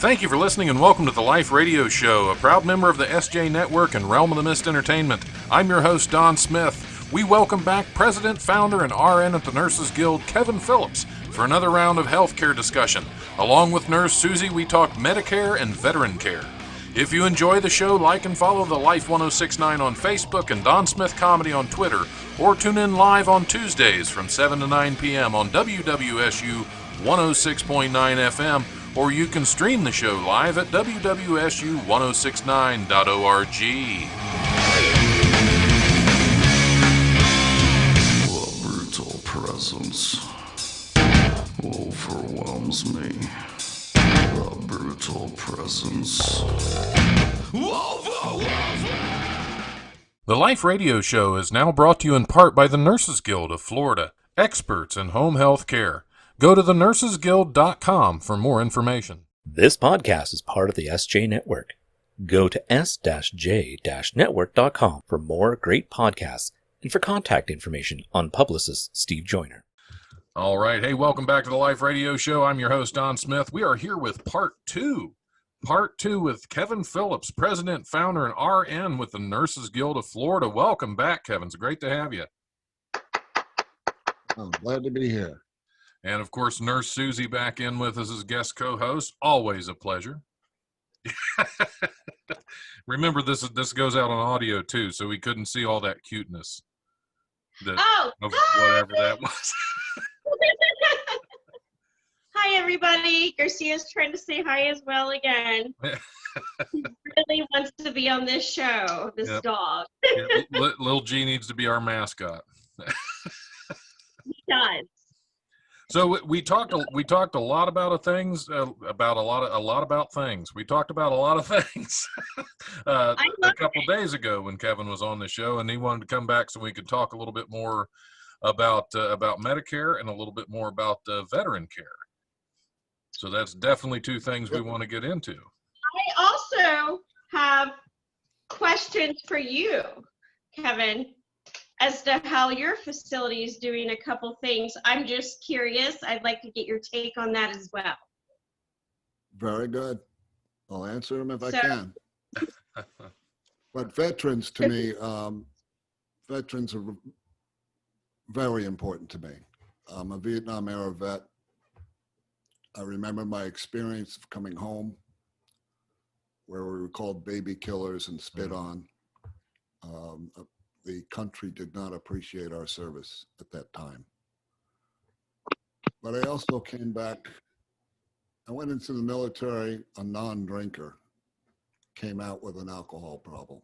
Thank you for listening and welcome to the Life Radio Show, a proud member of the SJ Network and Realm of the Mist Entertainment. I'm your host, Don Smith. We welcome back President, Founder, and RN at the Nurses Guild, Kevin Phillips, for another round of healthcare discussion. Along with Nurse Susie, we talk Medicare and veteran care. If you enjoy the show, like and follow the Life 1069 on Facebook and Don Smith Comedy on Twitter, or tune in live on Tuesdays from 7 to 9 p.m. on WWSU 106.9 FM, or you can stream the show live at wwsu1069.org. The brutal presence overwhelms me. The brutal presence overwhelms me. The Life Radio Show is now brought to you in part by the Nurses Guild of Florida, experts in home health care. Go to thenursesguild.com for more information. This podcast is part of the SJ Network. Go to s-j-network.com for more great podcasts and for contact information on publicist Steve Joyner. All right. Hey, welcome back to the Life Radio Show. I'm your host, Don Smith. We are here with part two with Kevin Phillips, President, Founder, and RN with the Nurses Guild of Florida. Welcome back, Kevin. It's great to have you. I'm glad to be here. And, of course, Nurse Susie back in with us as guest co-host. Always a pleasure. Remember, this goes out on audio, too, so we couldn't see all that cuteness of whatever that was. Hi, everybody. Garcia's trying to say hi as well again. He really wants to be on this show, this dog. Little G needs to be our mascot. He does. So we talked a lot about things. We talked about a lot of things a couple days ago when Kevin was on the show, and he wanted to come back so we could talk a little bit more about Medicare and a little bit more about veteran care. So that's definitely two things we want to get into. I also have questions for you, Kevin, as to how your facility is doing a couple things. I'm just curious. I'd like to get your take on that as well. Very good. I'll answer them if I can. But veterans, to me, veterans are very important to me. I'm a Vietnam era vet. I remember my experience of coming home where we were called baby killers and spit on. The country did not appreciate our service at that time. But I also came back. I went into the military a non-drinker, came out with an alcohol problem.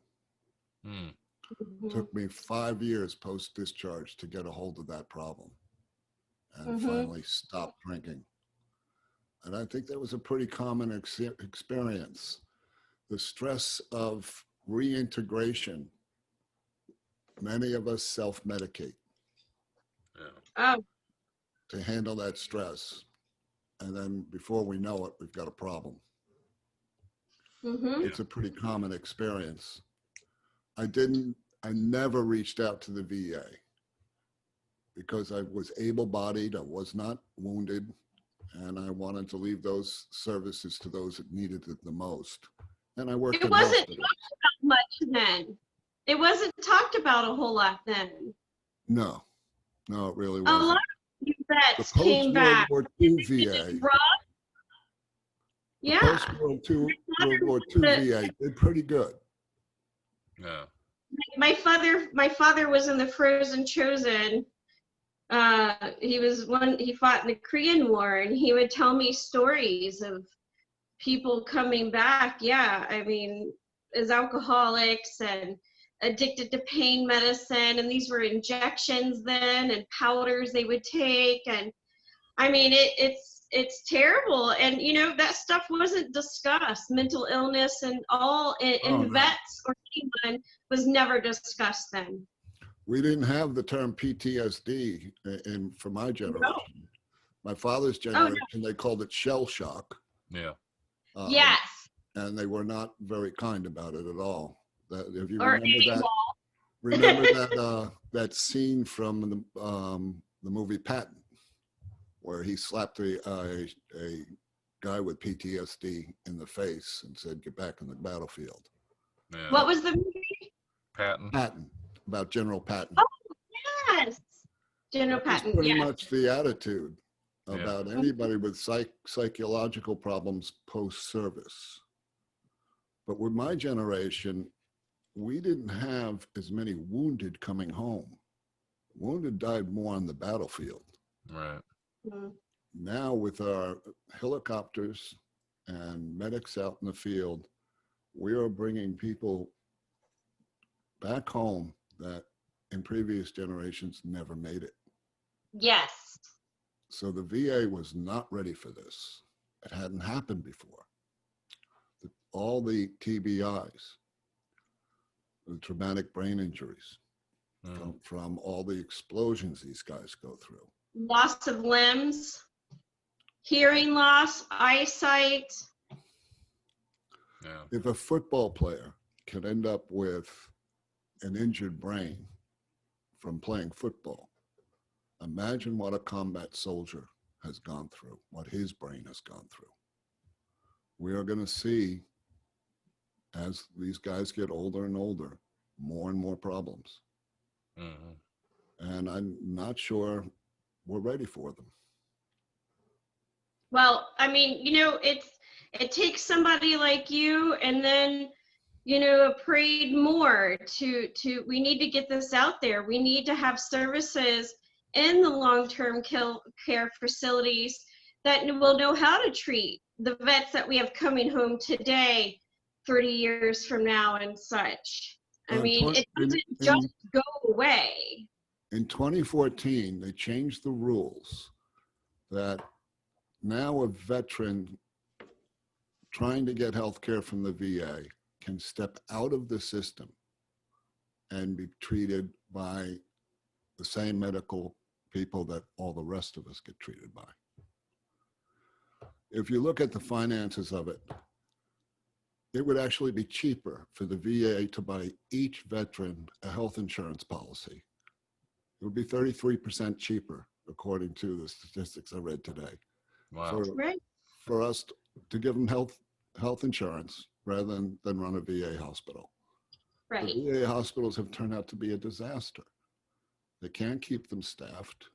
Took me 5 years post-discharge to get a hold of that problem and finally stopped drinking. And I think that was a pretty common experience. The stress of reintegration. Many of us self-medicate to handle that stress. And then before we know it, we've got a problem. It's a pretty common experience. I never reached out to the VA because I was able-bodied, I was not wounded, and I wanted to leave those services to those that needed it the most. And I worked in hospitals. It wasn't talked about much then. It wasn't talked about a whole lot then. No, it really wasn't. A lot of you vets the came back. Post-World War II VA. Yeah. Post-World War II VA did pretty good. Yeah. My father was in the Frozen Chosen. He fought in the Korean War, and he would tell me stories of people coming back. Yeah, I mean, as alcoholics and addicted to pain medicine, and these were injections then and powders they would take, and I mean it's terrible. And you know, that stuff wasn't discussed. Mental illness and all in vets or anyone was never discussed then. We didn't have the term PTSD for my generation. No. My father's generation, they called it shell shock. Yeah. Yes. And they were not very kind about it at all. If you remember that scene from the movie Patton, where he slapped a guy with PTSD in the face and said, "Get back in the battlefield." Yeah. What was the movie? Patton. Patton, about General Patton. Oh, yes. General That was Patton, pretty yes. much the attitude Yeah. about anybody with psychological problems post-service. But with my generation, we didn't have as many wounded coming home. Wounded died more on the battlefield. Right. Mhm. Now with our helicopters and medics out in the field, we are bringing people back home that in previous generations never made it. Yes. So the VA was not ready for this. It hadn't happened before. All the TBIs, the traumatic brain injuries, come from all the explosions these guys go through. Loss of limbs, hearing loss, eyesight. Yeah. If a football player can end up with an injured brain from playing football, imagine what a combat soldier has gone through, what his brain has gone through. We are going to see, as these guys get older and older, more and more problems. And I'm not sure we're ready for them. Well, I mean, it takes somebody like you, and then, a Parade Moore we need to get this out there. We need to have services in the long-term care facilities that will know how to treat the vets that we have coming home today, 30 years from now and such. I mean, it doesn't just go away. In 2014, they changed the rules that now a veteran trying to get health care from the VA can step out of the system and be treated by the same medical people that all the rest of us get treated by. If you look at the finances of it, it would actually be cheaper for the VA to buy each veteran a health insurance policy. It would be 33% cheaper, according to the statistics I read today. Wow. For us to give them health insurance rather than run a VA hospital. Right. The VA hospitals have turned out to be a disaster. They can't keep them staffed.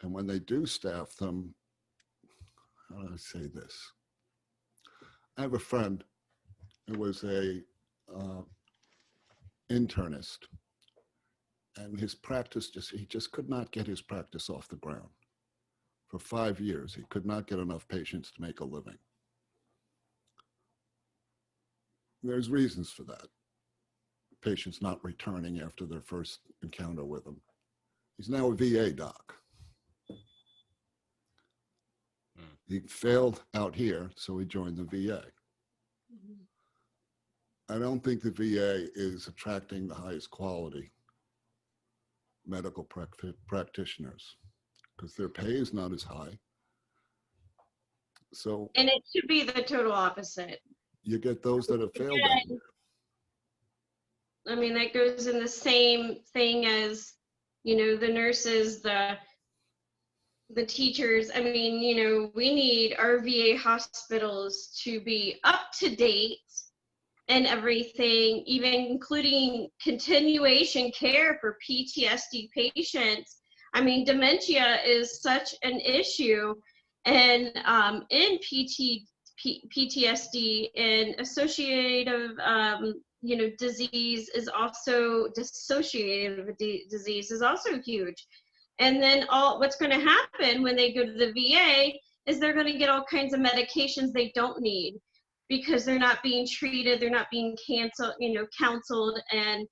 And when they do staff them, how do I say this? I have a friend who was a internist, and his practice he just could not get his practice off the ground. For 5 years, he could not get enough patients to make a living. There's reasons for that. Patients not returning after their first encounter with him. He's now a VA doc. He failed out here, so he joined the VA. I don't think the VA is attracting the highest quality medical practitioners because their pay is not as high. So, And it should be the total opposite. you get those that have failed out here. I mean, that goes in the same thing as, the nurses, the teachers. I mean, we need our VA hospitals to be up to date and everything, even including continuation care for PTSD patients. I mean, dementia is such an issue, and in PTSD and associative, disease is also dissociative disease is also huge. And then what's going to happen when they go to the VA is they're going to get all kinds of medications they don't need because they're not being treated, they're not being counseled, and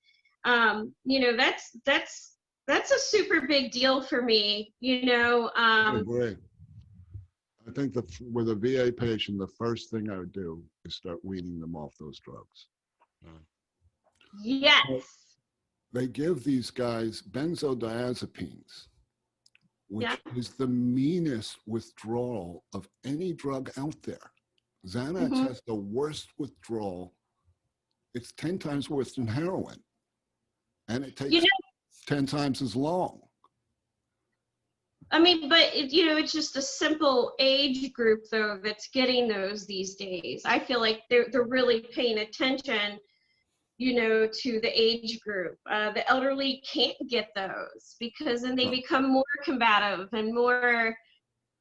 that's a super big deal for me. I agree. I think with a VA patient, the first thing I would do is start weaning them off those drugs. Yes. They give these guys benzodiazepines, which is the meanest withdrawal of any drug out there. Xanax has the worst withdrawal. It's 10 times worse than heroin. And it takes 10 times as long. I mean, but it's just a simple age group though that's getting those these days. I feel like they're really paying attention, to the age group. The elderly can't get those because then they become more combative and more,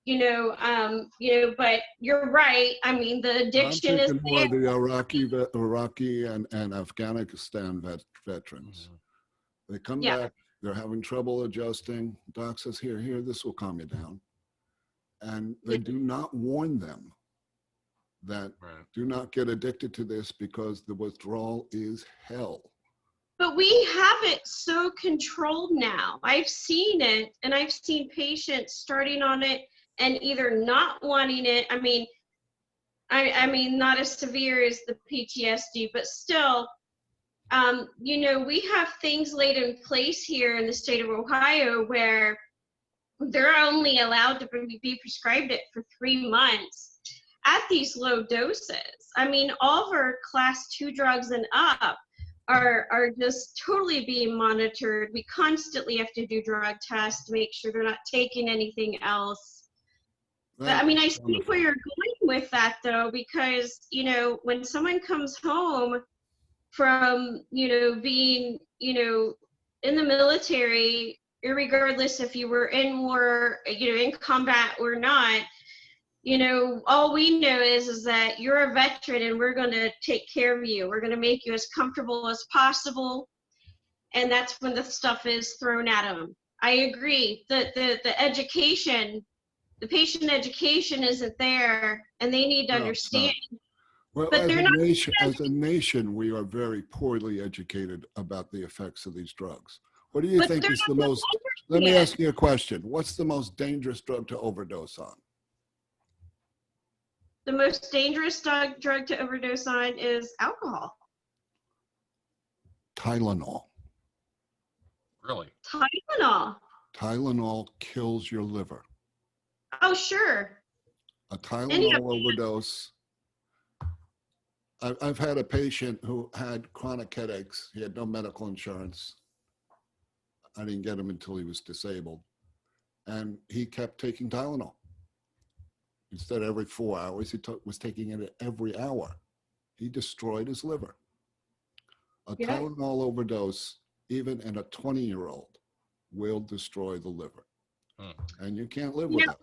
but you're right. I mean, the addiction is I'm thinking more there. of the Iraqi and Afghanistan veterans. They come back, they're having trouble adjusting. Doc says, here, this will calm you down. And they do not warn them that do not get addicted to this because the withdrawal is hell. But we have it so controlled now. I've seen it, and I've seen patients starting on it and either not wanting it. I mean, not as severe as the PTSD, but still, we have things laid in place here in the state of Ohio where they're only allowed to be prescribed it for 3 months at these low doses. I mean, all of our class 2 drugs and up are just totally being monitored. We constantly have to do drug tests to make sure they're not taking anything else. But, I mean, I see where you're going with that though, because, when someone comes home from, being, in the military, irregardless if you were in war, in combat or not, all we know is that you're a veteran and we're going to take care of you. We're going to make you as comfortable as possible. And that's when the stuff is thrown at them. I agree that the education, the patient education isn't there, and they need to understand. Well, but as a nation, we are very poorly educated about the effects of these drugs. What do you think is the most, let me ask you a question. What's the most dangerous drug to overdose on? The most dangerous drug to overdose on is alcohol. Tylenol. Really? Tylenol. Tylenol kills your liver. Oh, sure. A Tylenol overdose. I've had a patient who had chronic headaches. He had no medical insurance. I didn't get him until he was disabled. And he kept taking Tylenol. Instead of every 4 hours, he was taking it every hour. He destroyed his liver. A Tylenol overdose, even in a 20-year-old, will destroy the liver. And you can't live with that.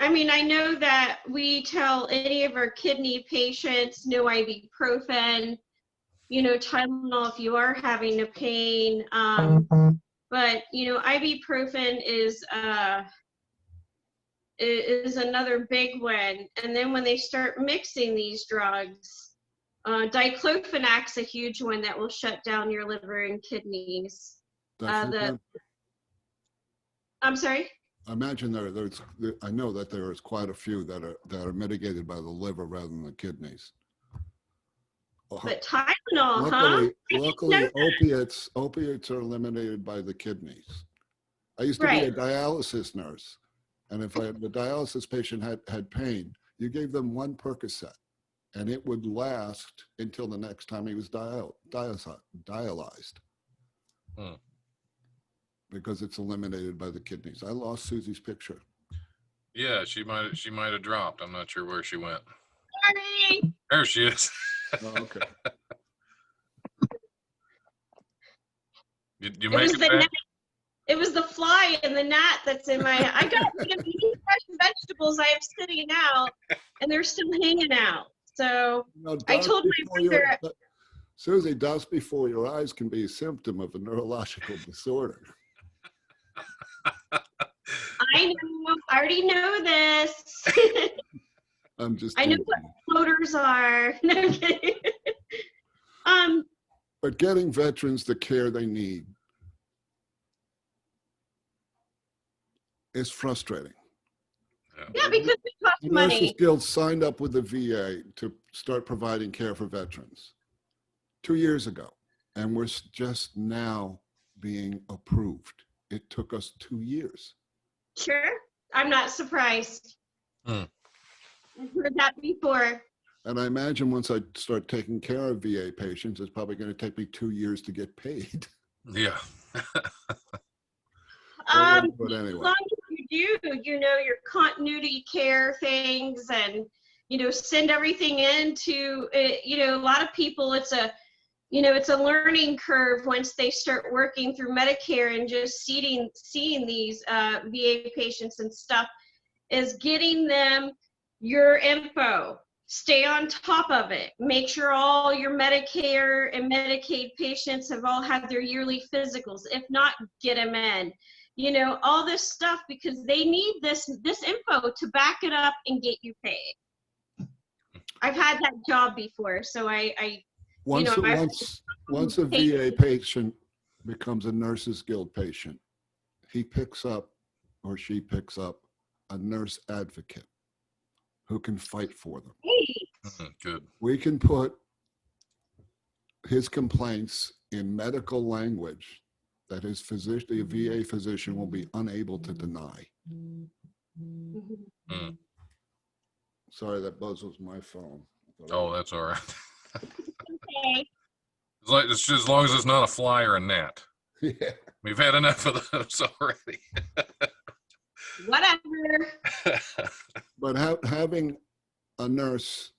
I mean, I know that we tell any of our kidney patients no ibuprofen, Tylenol if you are having a pain. But, ibuprofen is another big one. And then when they start mixing these drugs, diclofenac's a huge one that will shut down your liver and kidneys. I'm sorry? I imagine I know that there is quite a few that are mitigated by the liver rather than the kidneys. But Tylenol, luckily opiates are eliminated by the kidneys. I used to be a dialysis nurse, and if the dialysis patient had pain, you gave them 1 Percocet, and it would last until the next time he was dialyzed. Because it's eliminated by the kidneys. I lost Susie's picture. Yeah, she might have dropped. I'm not sure where she went. Sorry. There she is. Oh, okay. You make it back? It was the fly and the gnat that's in my. I got fresh vegetables I have sitting out, and they're still hanging out. So I told my mother. Susie, dust before your eyes can be a symptom of a neurological disorder. I know. I already know this. I'm just. I know what floaters are. No, I'm kidding. But getting veterans the care they need is frustrating. Yeah, because it costs The Nurses money. Guild signed up with the VA to start providing care for veterans 2 years ago, and we're just now being approved. It took us 2 years. Sure, I'm not surprised. I've heard that before. And I imagine once I start taking care of VA patients, it's probably going to take me 2 years to get paid. Yeah. But As anyway. long as you're do, your continuity care things and, send everything into, a lot of people, it's a learning curve once they start working through Medicare and just seeing these VA patients and stuff, is getting them your info. Stay on top of it. Make sure all your Medicare and Medicaid patients have all had their yearly physicals. If not, get them in. All this stuff, because they need this info to back it up and get you paid. I've had that job before, so Once a VA patient becomes a Nurses Guild patient, he picks up or she picks up a nurse advocate who can fight for them. Good. We can put his complaints in medical language that his physician, the VA physician, will be unable to deny. Mm. Sorry, that buzz was my phone. Oh, that's all right. Okay. It's just as long as it's not a fly or a gnat. Yeah. We've had enough of those already. Whatever. But having a nurse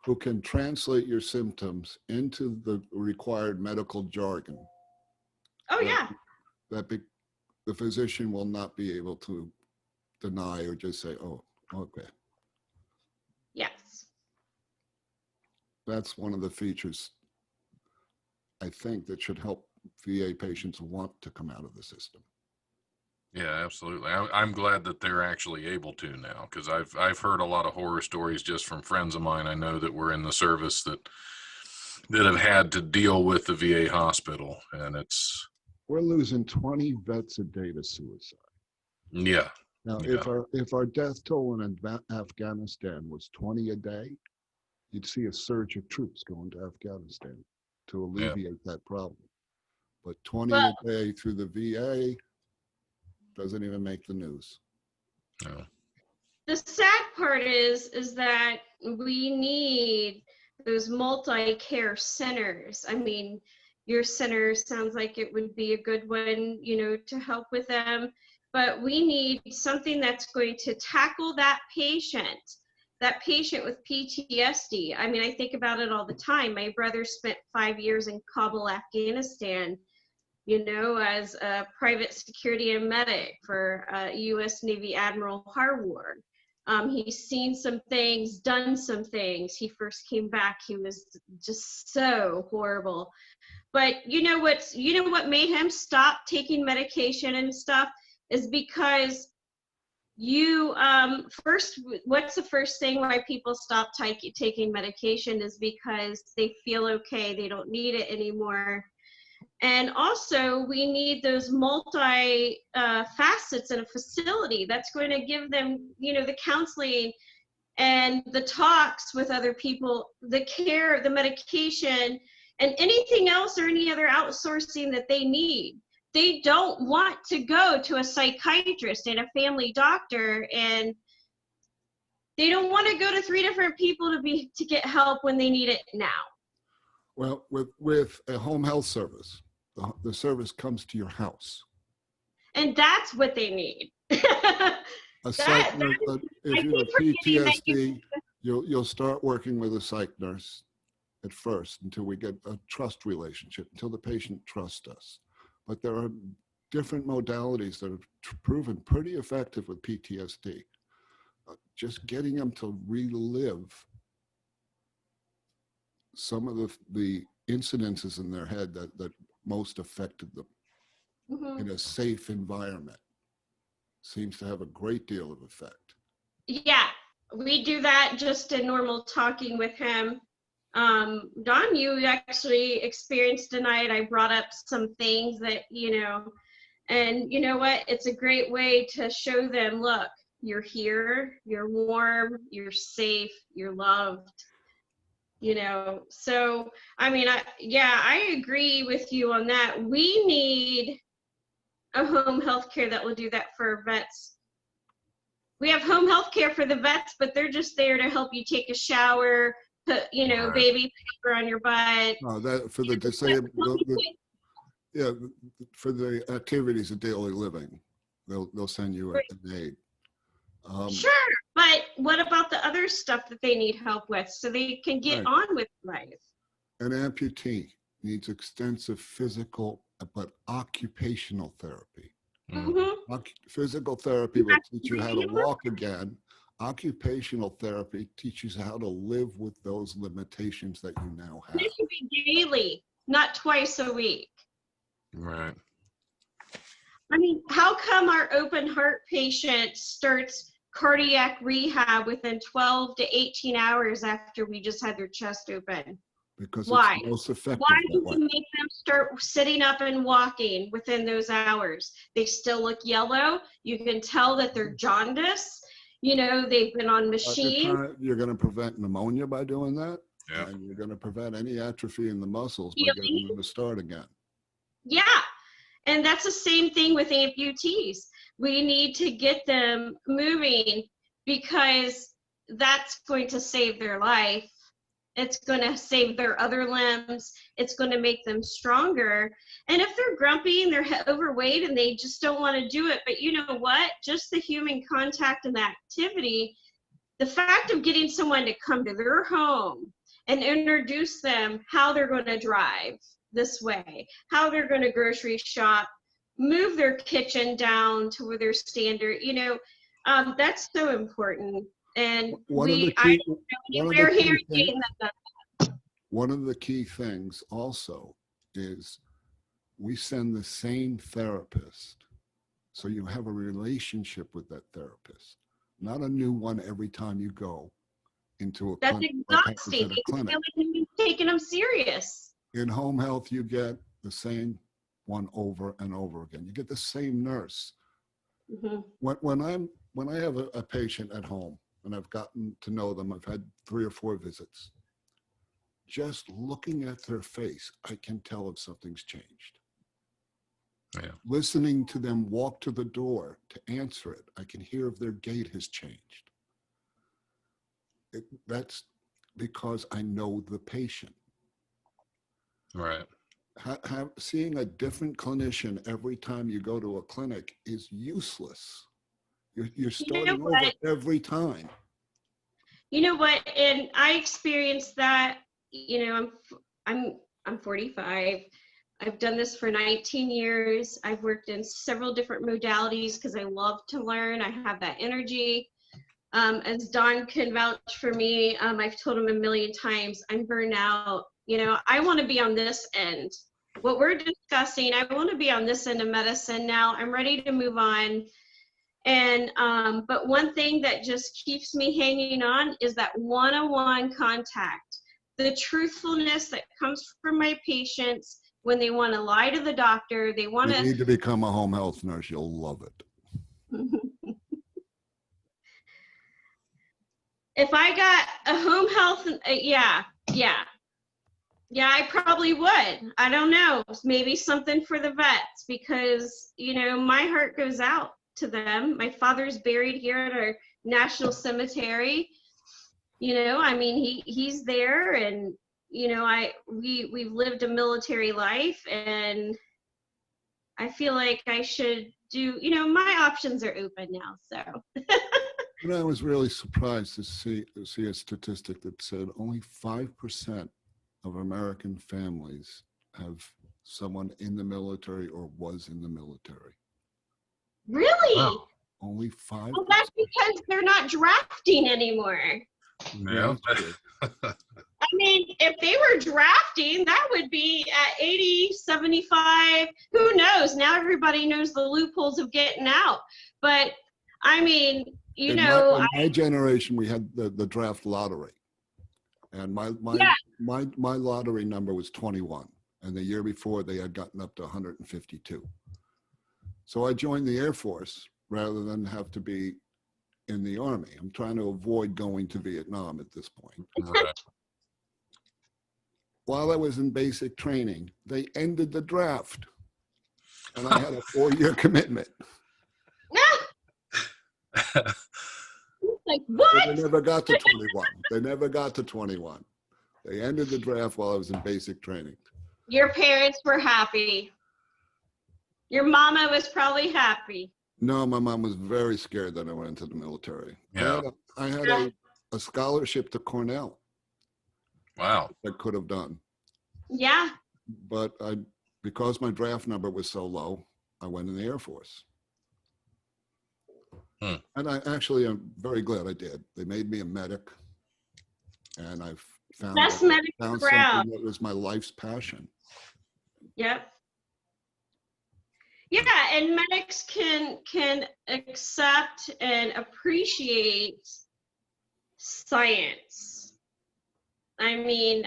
who can translate your symptoms into the required medical jargon. Oh, yeah. The physician will not be able to deny or just say, oh, okay. Yes. That's one of the features, I think, that should help VA patients want to come out of the system. Yeah, absolutely. I'm glad that they're actually able to now, because I've heard a lot of horror stories just from friends of mine I know that were in the service that have had to deal with the VA hospital, and it's... We're losing 20 vets a day to suicide. Yeah. Now, Yeah. if our death toll in Afghanistan was 20 a day, you'd see a surge of troops going to Afghanistan to alleviate that problem. But 20 a day through the VA doesn't even make the news. No. The sad part is that we need those multi-care centers. I mean, your center sounds like it would be a good one, to help with them. But we need something that's going to tackle that patient with PTSD. I mean, I think about it all the time. My brother spent 5 years in Kabul, Afghanistan, as a private security and medic for U.S. Navy Admiral Harward. He's seen some things, done some things. He first came back, he was just so horrible. But what made him stop taking medication and stuff is because what's the first thing why people stop taking medication is because they feel okay, they don't need it anymore. And also we need those multi facets in a facility that's going to give them, the counseling and the talks with other people, the care, the medication, and anything else or any other outsourcing that they need. They don't want to go to a psychiatrist and a family doctor, and they don't want to go to 3 different people to get help when they need it now. Well, with a home health service, the service comes to your house. And that's what they need. If you have PTSD, you'll start working with a psych nurse at first until we get a trust relationship, until the patient trusts us. But there are different modalities that have proven pretty effective with PTSD. Just getting them to relive some of the incidences in their head that most affected them in a safe environment seems to have a great deal of effect. Yeah, we do that just in normal talking with him. Don, you actually experienced tonight. I brought up some things that, and you know what? It's a great way to show them, look, you're here, you're warm, you're safe, you're loved, So, I mean, I agree with you on that. We need a home health care that will do that for vets. We have home health care for the vets, but they're just there to help you take a shower, put, Right. baby paper on your butt. That for the disabled, for the activities of daily living, they'll send you Right. an aid. Sure, but what about the other stuff that they need help with so they can get Right. on with life? An amputee needs extensive physical but occupational therapy. Mm-hmm. Physical therapy will teach you how to Regular? walk again. Occupational therapy teaches you how to live with those limitations that you now have. It should be daily, not twice a week. Right. I mean, how come our open heart patient starts cardiac rehab within 12 to 18 hours after we just had their chest open? Because Why? it's most effective Why that do way. we make them start sitting up and walking within those hours? They still look yellow. You can tell that they're jaundiced. You know, they've been on machine. You're going to prevent pneumonia by doing that, Yeah. and you're going to prevent any atrophy in the muscles by getting them to start again. Yeah. And that's the same thing with amputees. We need to get them moving because that's going to save their life. It's going to save their other limbs. It's going to make them stronger. And if they're grumpy and they're overweight and they just don't want to do it, but you know what? Just the human contact and the activity, the fact of getting someone to come to their home and introduce them how they're going to drive this way, how they're going to grocery shop, move their kitchen down to where they're standard, you know, that's so important. And One of the we're key here things- getting that done. One of the key things also is we send the same therapist. So you have a relationship with that therapist, not a new one every time you go into a That's clinic or exhausting. at a They feel clinic. like nobody's taking them serious. In home health, you get the same one over and over again. You get the same nurse. Mhm. When I have a patient at home and I've gotten to know them, I've had 3 or 4 visits. Just looking at their face, I can tell if something's changed. Yeah. Listening to them walk to the door to answer it, I can hear if their gait has changed. That's because I know the patient. Right. Seeing a different clinician every time you go to a clinic is useless. You're starting over what? every time. You know what? And I experienced that. You know, I'm 45. I've done this for 19 years. I've worked in several different modalities because I love to learn. I have that energy. As Don can vouch for me, I've told him a million times, I'm burned out. You know, I want to be on this end. What we're discussing, I want to be on this end of medicine now. I'm ready to move on. And, but one thing that just keeps me hanging on is that one-on-one contact, the truthfulness that comes from my patients when they want to lie to the doctor, they want You need to become a home health nurse. You'll love it. If I got a home health, yeah, I probably would. I don't know, maybe something for the vets because, you know, my heart goes out to them. My father's buried here at our national cemetery. You know, I mean, he's there, and you know, we've lived a military life, and I feel like I should do. You know, my options are open now, so. And I was really surprised to see a statistic that said only 5% of American families have someone in the military or was in the military. Really? Wow. Only 5%. Well, that's because they're not drafting anymore. Yeah. that's true. I mean, if they were drafting, that would be at 80, 75. Who knows? Now everybody knows the loopholes of getting out. But I mean, you know, in my generation, we had the draft lottery, and my lottery number was 21, and the year before they had gotten up to 152. So I joined the Air Force rather than have to be in the Army. I'm trying to avoid going to Vietnam at this point. Right. While I was in basic training, they ended the draft, and I had a 4-year commitment. like, They what? never got to 21. They never got to 21. They ended the draft while I was in basic training. Your parents were happy. Your mama was probably happy. No, my mom was very scared that I went into the military. Yeah. I had a scholarship to Cornell Wow. I could have done, Yeah. but because my draft number was so low, I went in the Air Force. And I'm very glad I did. They made me a medic, and I've found Best medic something around. that was my life's passion. Yep. Yeah, and medics can accept and appreciate science. I mean,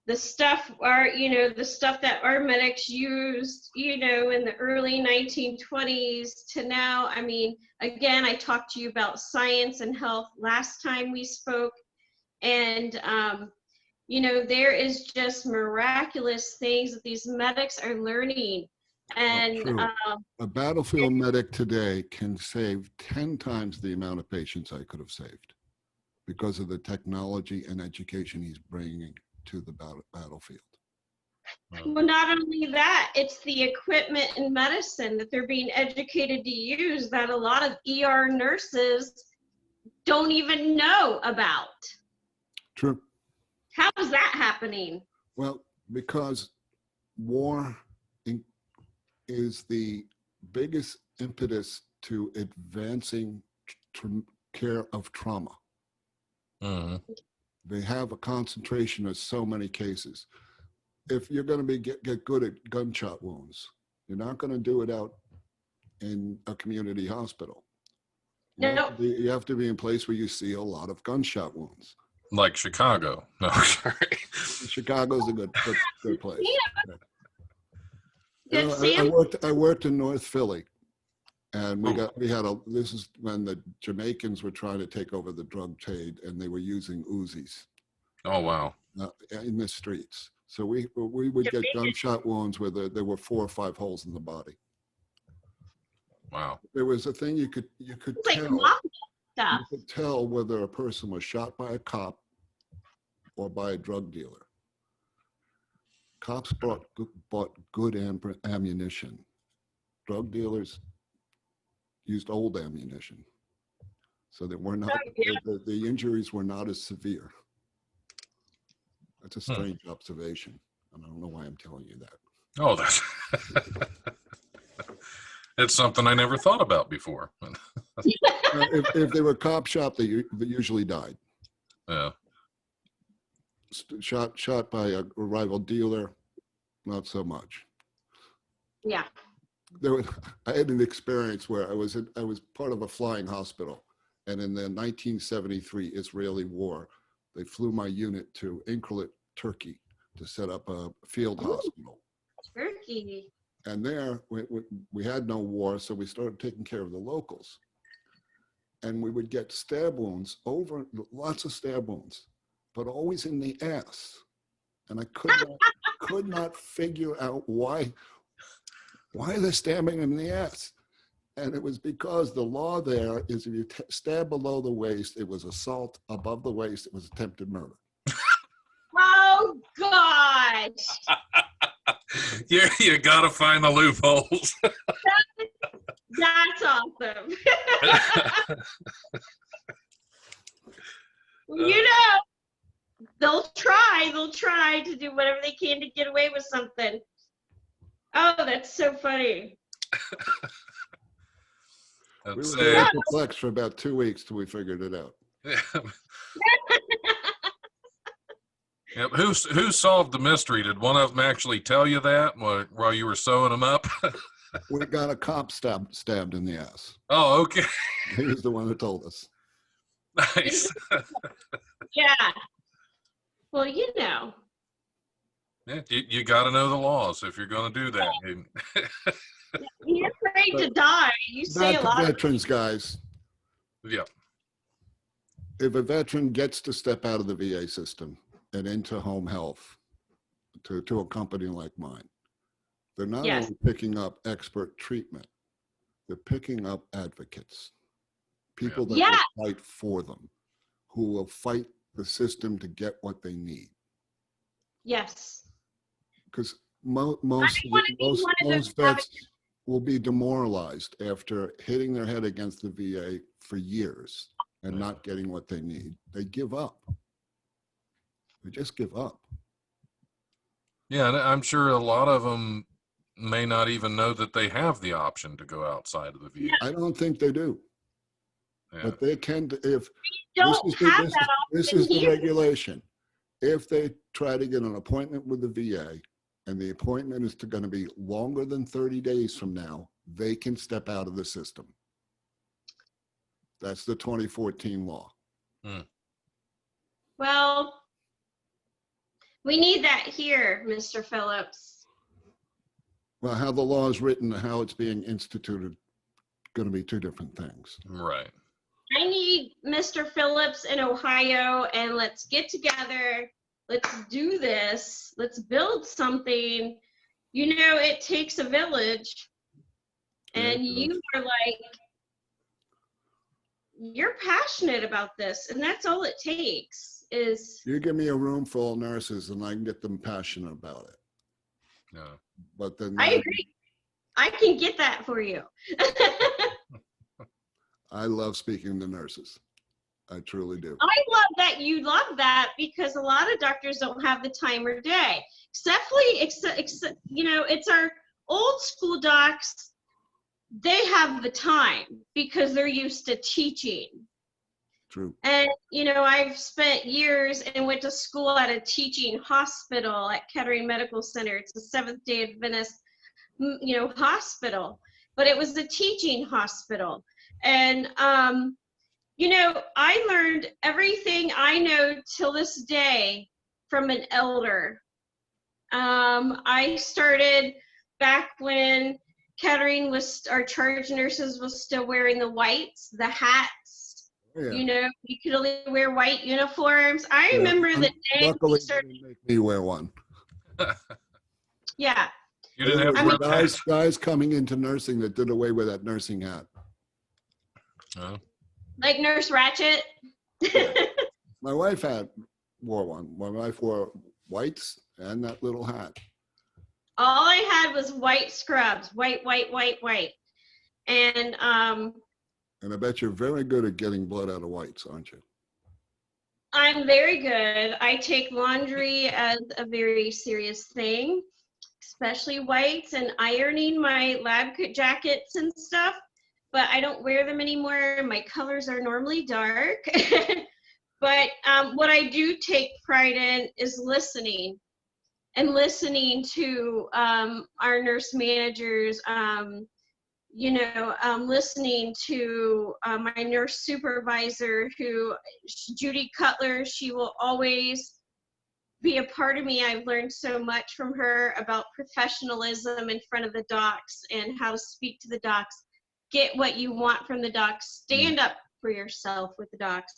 the stuff the stuff that our medics used, in the early 1920s to now. I mean, again, I talked to you about science and health last time we spoke, and there is just miraculous things that these medics are learning. And True. A battlefield medic today can save 10 times the amount of patients I could have saved because of the technology and education he's bringing to the battlefield. well, not only that, it's the equipment in medicine that they're being educated to use that a lot of ER nurses don't even know about. True. How is that happening? Well, because war is the biggest impetus to advancing care of trauma. They have a concentration of so many cases. If you're going to get good at gunshot wounds, you're not going to do it out in a community hospital. No. You have to be in a place where you see a lot of gunshot wounds. Like Chicago. No, sorry. Chicago's a good place. Yeah. I worked in North Philly, and this is when the Jamaicans were trying to take over the drug trade, and they were using Uzis Oh, wow. in the streets. So we would get gunshot wounds where there were 4 or 5 holes in the body. Wow. There was a thing you could Like tell. mafia stuff. You could tell whether a person was shot by a cop or by a drug dealer. Cops bought good ammunition. Drug dealers used old ammunition. So they were not, the injuries were not as severe. That's a strange observation. And I don't know why I'm telling you that. Oh, that's it's something I never thought about before. If they were cop shot, they usually died. Yeah. Shot by a rival dealer, not so much. Yeah. I had an experience where I was part of a flying hospital, and in the 1973 Israeli war, they flew my unit to Incirlik, Turkey, to set up a field hospital. Turkey. And there, we had no war, so we started taking care of the locals. And we would get stab wounds, lots of stab wounds, but always in the ass. And I could not figure out why they're stabbing in the ass. And it was because the law there is if you stab below the waist, it was assault. Above the waist, it was attempted murder. Oh, gosh. You got to find the loopholes. That's awesome. They'll try to do whatever they can to get away with something. Oh, that's so funny. We were very perplexed for about 2 weeks till we figured it out. Yep. Who solved the mystery? Did one of them actually tell you that while you were sewing them up? We got a cop stabbed in the ass. Oh, okay. He was the one who told us. Nice. Yeah. Well, Yeah, you got to know the laws if you're going to do that. You're afraid to die. You say a lot. Veterans, guys. Yeah. If a veteran gets to step out of the VA system and into home health to a company like mine, they're not only picking up expert treatment, they're picking up advocates, people that will fight for them, who will fight the system to get what they need. Yes. Because most vets will be demoralized after hitting their head against the VA for years and not getting what they need. They give up. They just give up. Yeah, and I'm sure a lot of them may not even know that they have the option to go outside of the VA. I don't think they do. Yeah. But they can, if Don't have that this option is the here. regulation. If they try to get an appointment with the VA and the appointment is going to be longer than 30 days from now, they can step out of the system. That's the 2014 law. Well, we need that here, Mr. Phillips. Well, how the law is written and how it's being instituted, going to be two different things. Right. I need Mr. Phillips in Ohio, and let's get together. Let's do this. Let's build something. You know, it takes a village. And you are like, you're passionate about this, and that's all it takes is. You give me a room full of nurses and I can get them passionate about it. Yeah. But then I agree. I can get that for you. I love speaking to nurses. I truly do. I love that you love that because a lot of doctors don't have the time or day. Except you know, it's our old school docs. They have the time because they're used to teaching. True. And, you know, I've spent years and went to school at a teaching hospital at Kettering Medical Center. It's a Seventh-day Adventist, you know, hospital, but it was a teaching hospital. And, you know, I learned everything I know till this day from an elder. I started back when Kettering was, our charge nurses was still wearing the whites, the hats. Yeah. You know, you could only wear white uniforms. I remember the day Luckily, we they started. didn't make me wear one. Yeah. You didn't have There to were wear pants. guys coming into nursing that did away with that nursing hat. Oh. Like Nurse Ratchet. My wife wore one. My wife wore whites and that little hat. All I had was white scrubs, white. And And I bet you're very good at getting blood out of whites, aren't you? I'm very good. I take laundry as a very serious thing, especially whites, and ironing my lab coat jackets and stuff, but I don't wear them anymore. My colors are normally dark. But what I do take pride in is listening and listening to our nurse managers, you know, listening to my nurse supervisor, Judy Cutler. She will always be a part of me. I've learned so much from her about professionalism in front of the docs and how to speak to the docs, get what you want from the docs, stand up for yourself with the docs.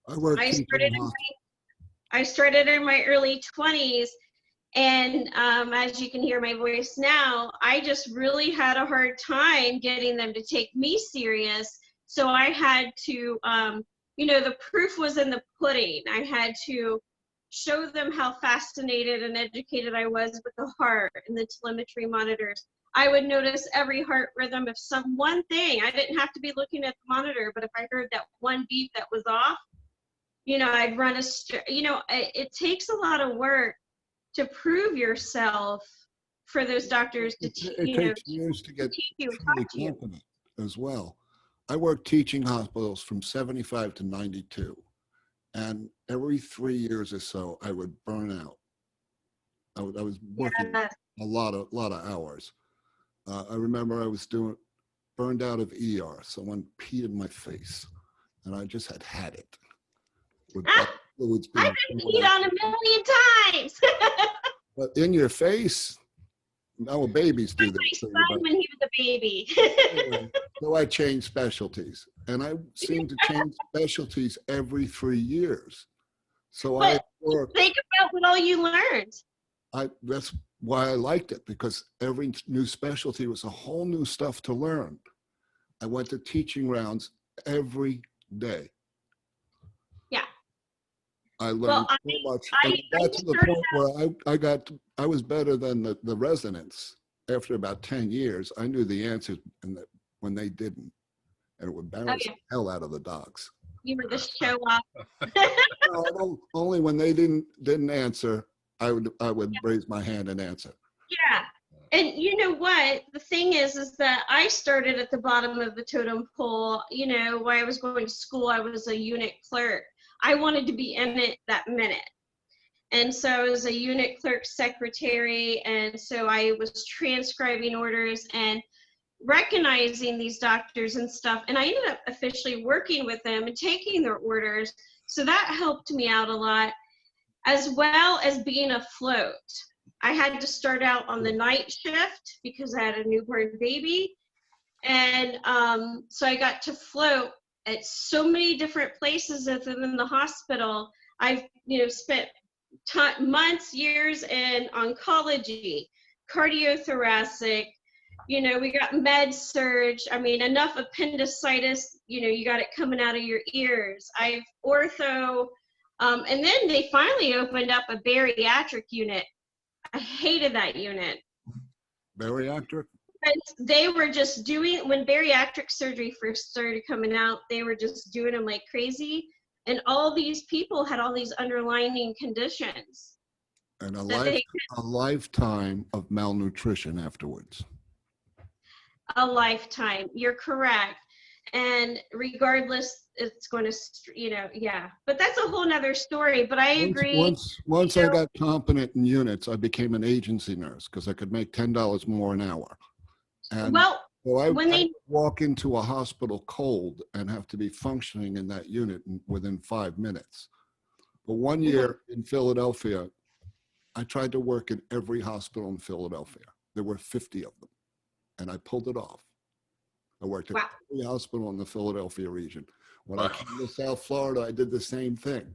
I started in my early 20s. And as you can hear my voice now, I just really had a hard time getting them to take me serious. So I had to, you know, the proof was in the pudding. I had to show them how fascinated and educated I was with the heart and the telemetry monitors. I would notice every heart rhythm of one thing. I didn't have to be looking at the monitor, but if I heard that one beat that was off, you know, I'd run you know, it takes a lot of work to prove yourself for those doctors to It takes years to get truly confident as well. I worked teaching hospitals from 75 to 92. And every 3 years or so, I would burn out. I was working a lot of hours. I remember I was burned out of ER. Someone peed in my face, and I just had it. Fluids being I've been peed on a million times. But in your face, now babies do My that. son when he was a baby. Anyway, so I changed specialties, and I seem to change specialties every 3 years. So But think about what all you learned. that's why I liked it, because every new specialty was a whole new stuff to learn. I went to teaching rounds every day. Yeah. I learned so much. And it got to the point where I was better than the residents after about 10 years, I knew the answers and that when they didn't, and it would embarrass yeah. the hell out of the dogs. You were the show off. Only when they didn't answer, I would raise my hand and answer. Yeah. And you know what? The thing is that I started at the bottom of the totem pole. You know, while I was going to school, I was a unit clerk. I wanted to be in it that minute. And so I was a unit clerk secretary. And so I was transcribing orders and recognizing these doctors and stuff. And I ended up officially working with them and taking their orders. So that helped me out a lot, as well as being afloat. I had to start out on the night shift because I had a newborn baby. And so I got to float at so many different places within the hospital. I've, spent months, years in oncology, cardiothoracic, we got med surge. I mean, enough appendicitis, you got it coming out of your ears. I've ortho, and then they finally opened up a bariatric unit. I hated that unit. Bariatric? They were just doing, when bariatric surgery first started coming out, they were just doing them like crazy. And all these people had all these underlying conditions. And a lifetime of malnutrition afterwards. A lifetime, you're correct. And regardless, it's going to, yeah. But that's a whole nother story, but I agree. Once I got competent in units, I became an agency nurse because I could make $10 more an hour. And well, so I when they walk into a hospital cold and have to be functioning in that unit within 5 minutes. But one year in Philadelphia, I tried to work in every hospital in Philadelphia. There were 50 of them, and I pulled it off. I worked at every hospital in the Philadelphia region. When I came to South Florida, I did the same thing.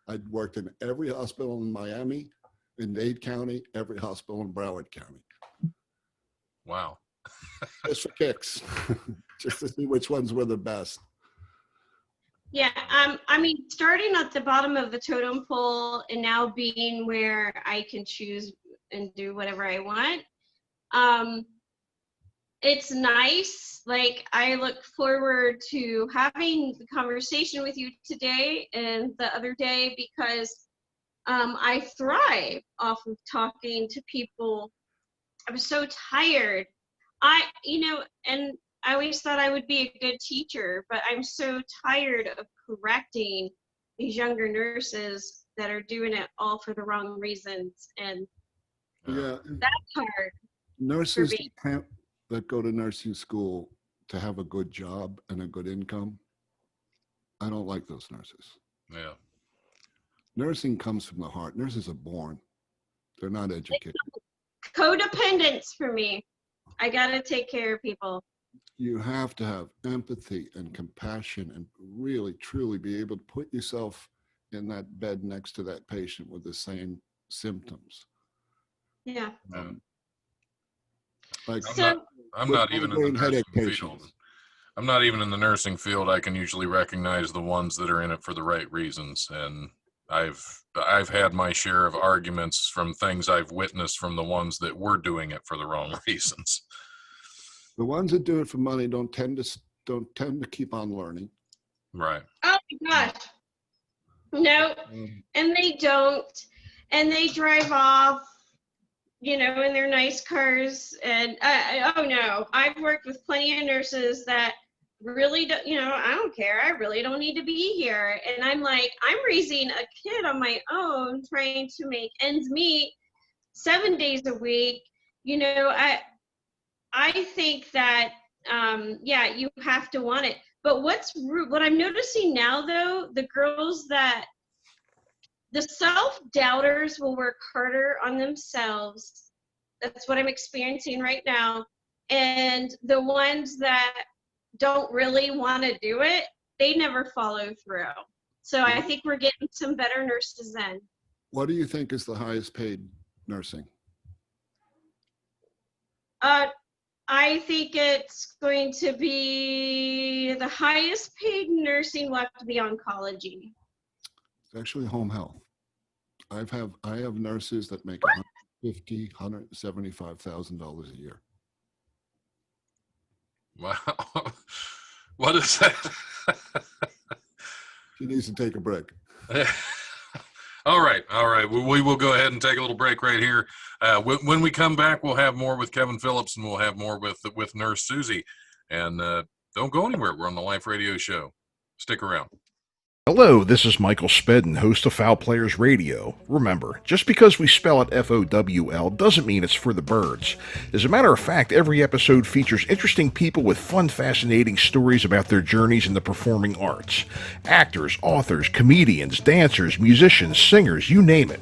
I worked in every hospital in Miami, in Dade County, every hospital in Broward County. Wow. Just for kicks, just to see which ones were the best. Yeah, I mean, starting at the bottom of the totem pole and now being where I can choose and do whatever I want. It's nice. Like, I look forward to having the conversation with you today and the other day because I thrive off of talking to people. I was so tired. And I always thought I would be a good teacher, but I'm so tired of correcting these younger nurses that are doing it all for the wrong reasons. And Yeah, that's hard. nurses that go to nursing school to have a good job and a good income, I don't like those nurses. Yeah. Nursing comes from the heart. Nurses are born. They're not educated. Codependence for me. I got to take care of people. You have to have empathy and compassion and really, truly be able to put yourself in that bed next to that patient with the same symptoms. Yeah. Like, I'm not even in the nursing field. I'm not even in the nursing field. I can usually recognize the ones that are in it for the right reasons. And I've had my share of arguments from things I've witnessed from the ones that were doing it for the wrong reasons. the ones that do it for money don't tend to keep on learning. Right. Oh my gosh. No, and they don't. And they drive off, in their nice cars. And oh no, I've worked with plenty of nurses that really don't, I don't care. I really don't need to be here. And I'm like, I'm raising a kid on my own, trying to make ends meet 7 days a week. I think that, you have to want it. But what I'm noticing now, though, the self-doubters will work harder on themselves. That's what I'm experiencing right now. And the ones that don't really want to do it, they never follow through. So I think we're getting some better nurses then. What do you think is the highest paid nursing? I think it's going to be the highest paid nursing will have to be oncology. It's actually home health. I have nurses that make $175,000 a year. Wow. What is that? She needs to take a break. All right. We will go ahead and take a little break right here. When we come back, we'll have more with Kevin Phillips, and we'll have more with Nurse Susie. And don't go anywhere. We're on the Life Radio Show. Stick around. Hello, this is Michael Spedden, host of Foul Players Radio. Remember, just because we spell it F-O-W-L doesn't mean it's for the birds. As a matter of fact, every episode features interesting people with fun, fascinating stories about their journeys in the performing arts. Actors, authors, comedians, dancers, musicians, singers, you name it.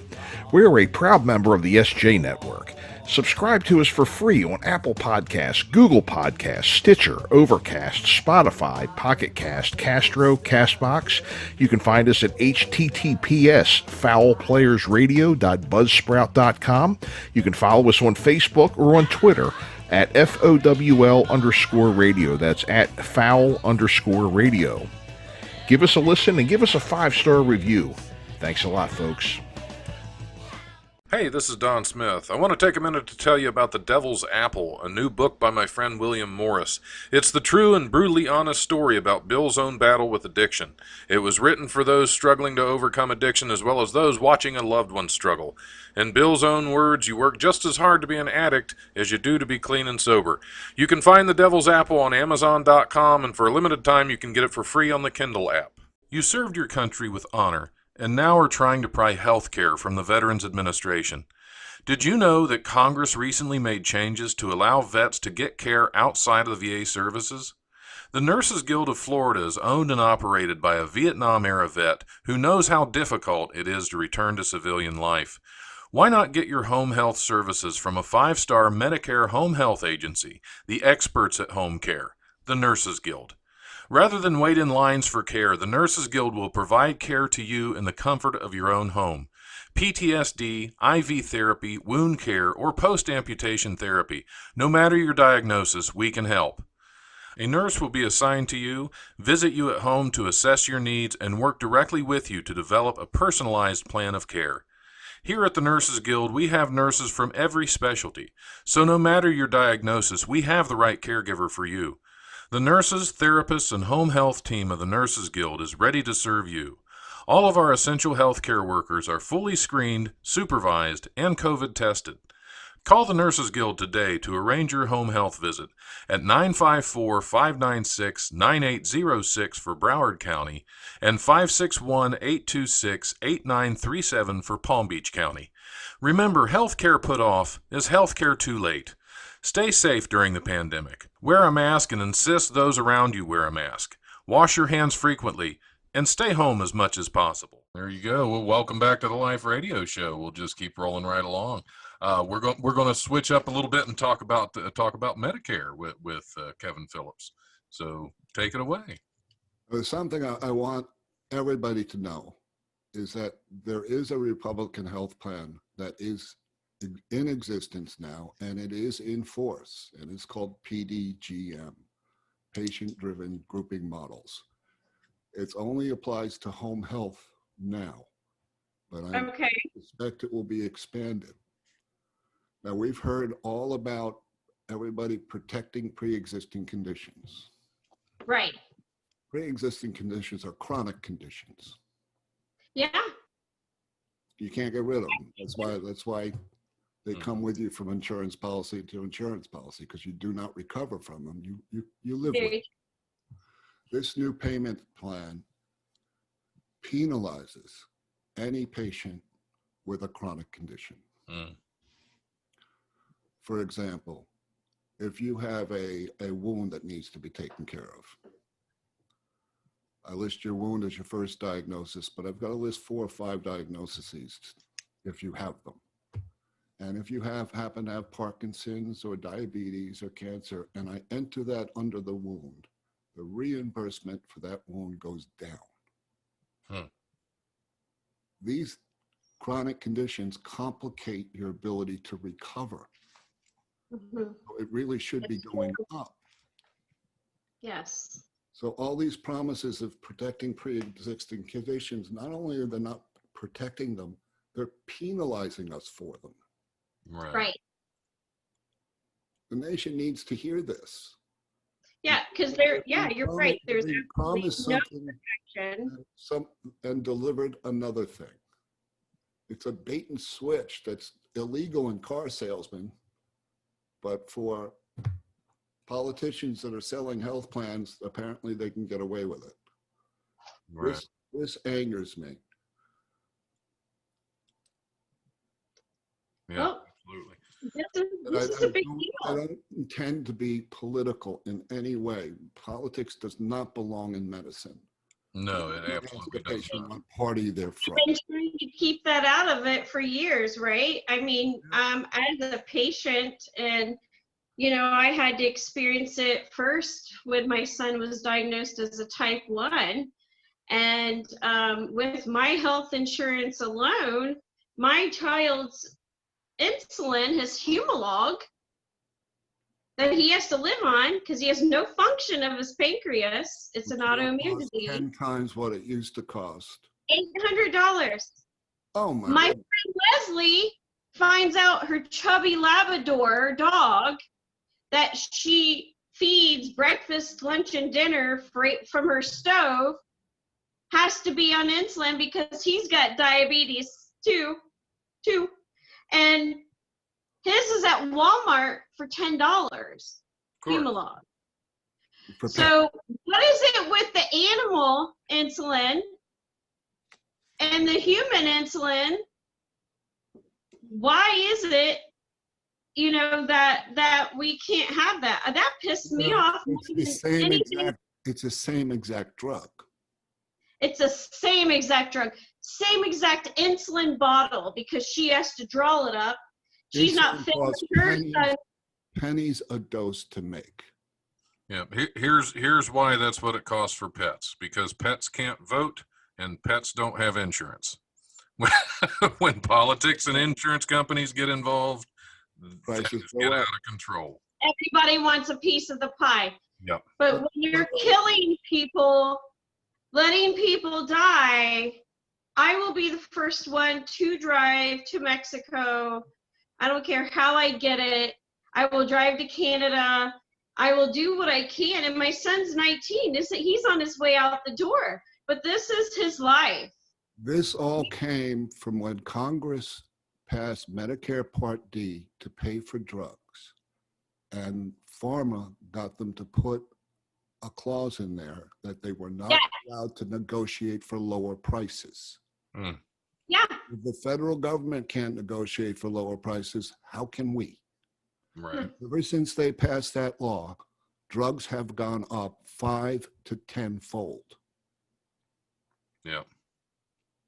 We're a proud member of the SJ Network. Subscribe to us for free on Apple Podcasts, Google Podcasts, Stitcher, Overcast, Spotify, Pocket Cast, Castro, Castbox. You can find us at https://foulplayersradio.buzzsprout.com. You can follow us on Facebook or on Twitter at FOWL_radio. That's at foul_radio. Give us a listen and give us a 5-star review. Thanks a lot, folks. Hey, this is Don Smith. I want to take a minute to tell you about The Devil's Apple, a new book by my friend William Morris. It's the true and brutally honest story about Bill's own battle with addiction. It was written for those struggling to overcome addiction as well as those watching a loved one struggle. In Bill's own words, you work just as hard to be an addict as you do to be clean and sober. You can find The Devil's Apple on Amazon.com, and for a limited time you can get it for free on the Kindle app. You served your country with honor, and now are trying to pry health care from the Veterans Administration. Did you know that Congress recently made changes to allow vets to get care outside of the VA services? The Nurses Guild of Florida is owned and operated by a Vietnam-era vet who knows how difficult it is to return to civilian life. Why not get your home health services from a 5-star Medicare home health agency, the experts at home care, the Nurses Guild? Rather than wait in lines for care, the Nurses Guild will provide care to you in the comfort of your own home. PTSD, IV therapy, wound care, or post-amputation therapy. No matter your diagnosis, we can help. A nurse will be assigned to you, visit you at home to assess your needs, and work directly with you to develop a personalized plan of care. Here at the Nurses Guild, we have nurses from every specialty, so no matter your diagnosis, we have the right caregiver for you. The nurses, therapists, and home health team of the Nurses Guild is ready to serve you. All of our essential healthcare workers are fully screened, supervised, and COVID tested. Call the Nurses Guild today to arrange your home health visit at 954-596-9806 for Broward County and 561-826-8937 for Palm Beach County. Remember, healthcare put off is healthcare too late. Stay safe during the pandemic. Wear a mask and insist those around you wear a mask. Wash your hands frequently and stay home as much as possible. There you go. Well, welcome back to the Life Radio Show. We'll just keep rolling right along. We're going to switch up a little bit and talk about Medicare with Kevin Phillips. So take it away. There's something I want everybody to know is that there is a Republican health plan that is in existence now, and it is in force, and it's called PDGM, Patient-Driven Grouping Models. It only applies to home health now, but I suspect it will be expanded. Now, we've heard all about everybody protecting pre-existing conditions. Right. Pre-existing conditions are chronic conditions. Yeah. You can't get rid of them. That's why they come with you from insurance policy to insurance policy, because you do not recover from them. You live with them. This new payment plan penalizes any patient with a chronic condition. For example, if you have a wound that needs to be taken care of, I list your wound as your first diagnosis, but I've got to list 4 or 5 diagnoses if you have them. And if you happen to have Parkinson's or diabetes or cancer, and I enter that under the wound, the reimbursement for that wound goes down. These chronic conditions complicate your ability to recover. So it really should be going up. Yes. So all these promises of protecting pre-existing conditions, not only are they not protecting them, they're penalizing us for them. Right. The nation needs to hear this. Yeah, because you're right. There's They absolutely promised no something protection. and delivered another thing. It's a bait and switch that's illegal in car salesmen, but for politicians that are selling health plans, apparently they can get away with it. Right. This angers me. Yeah, Well, absolutely. this is a big I deal. don't intend to be political in any way. Politics does not belong in medicine. No, it absolutely does Patient not. what party they're from. Been trying to keep that out of it for years, right? I mean, as a patient, and I had to experience it first when my son was diagnosed as a type 1. And with my health insurance alone, my child's insulin, his Humalog, that he has to live on because he has no function of his pancreas. It's an autoimmune disease. 10 times what it used to cost. $800. Oh my My God. friend Leslie finds out her chubby Labrador dog that she feeds breakfast, lunch, and dinner from her stove has to be on insulin because he's got diabetes too. And his is at Walmart for $10. Humalog. So what is it with the animal insulin and the human insulin? Why is it, that we can't have that? That pissed me off. It's the same exact drug. It's the same exact drug, same exact insulin bottle, because she has to draw it up. She's not filling her son. Pennies a dose to make. Yeah, here's why that's what it costs for pets, because pets can't vote and pets don't have insurance. When politics and insurance companies get involved, Prices get go out up. of control. Everybody wants a piece of the pie. Yep. But when you're killing people, letting people die, I will be the first one to drive to Mexico. I don't care how I get it. I will drive to Canada. I will do what I can. And my son's 19. He's on his way out the door. But this is his life. This all came from when Congress passed Medicare Part D to pay for drugs. And pharma got them to put a clause in there that they were not allowed to negotiate for lower prices. Mm. Yeah. If the federal government can't negotiate for lower prices, how can we? Right. Ever since they passed that law, drugs have gone up 5 to 10-fold. Yeah.